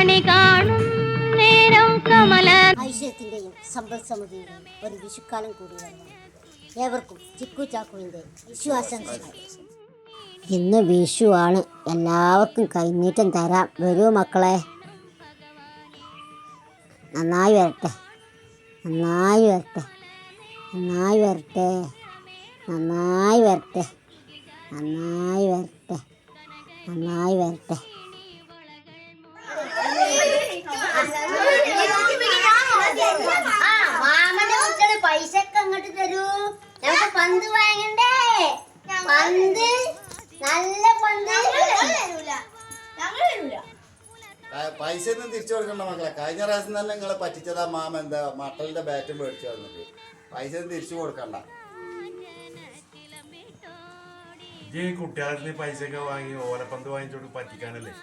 കണി കാണും നേരം കമല ഐശ്വര്യത്തിൻ്റെയും സമ്പൽ സമൃദ്ധിയുടെയും ഒരു വിഷുക്കാലം കൂടി വരുന്നു. ഏവർക്കും ചിക്കു ചാക്കുവിൻ്റെ വിഷു ആശംസകൾ. ഇന്ന് വിഷു ആണ്. എല്ലാവർക്കും കൈനീട്ടം തരാം. വരൂ മക്കളെ, നന്നായി വരട്ടെ, നന്നായി വരട്ടെ, നന്നായി വരട്ടെ, നന്നായി വരട്ടെ, നന്നായി വരട്ടെ, നന്നായി വരട്ടെ. മാമന്റെ കുട്ടികള് പൈസ ഒക്കെ അങ്ങോട്ട് തരൂ. നമുക്ക് പന്ത് വാങ്ങണ്ടേ? പന്ത്, നല്ല പന്ത്. പൈസ ഒന്നും തിരിച്ചു കൊടുക്കണ്ട മക്കളെ. കഴിഞ്ഞ പ്രാവശ്യം തന്നെ നിങ്ങളെ പറ്റിച്ചതാ മാമ. എന്താ മട്ടലിന്റെ ബാറ്റും മേടിച്ചു തന്നിട്ട് പൈസ ഒന്നും തിരിച്ചു കൊടുക്കണ്ട. ഈ കുട്ടികളുടെ പൈസ ഒക്കെ വാങ്ങി ഓലപ്പന്ത് വാങ്ങിച്ചോണ്ട് പറ്റിക്കാനല്ലേ?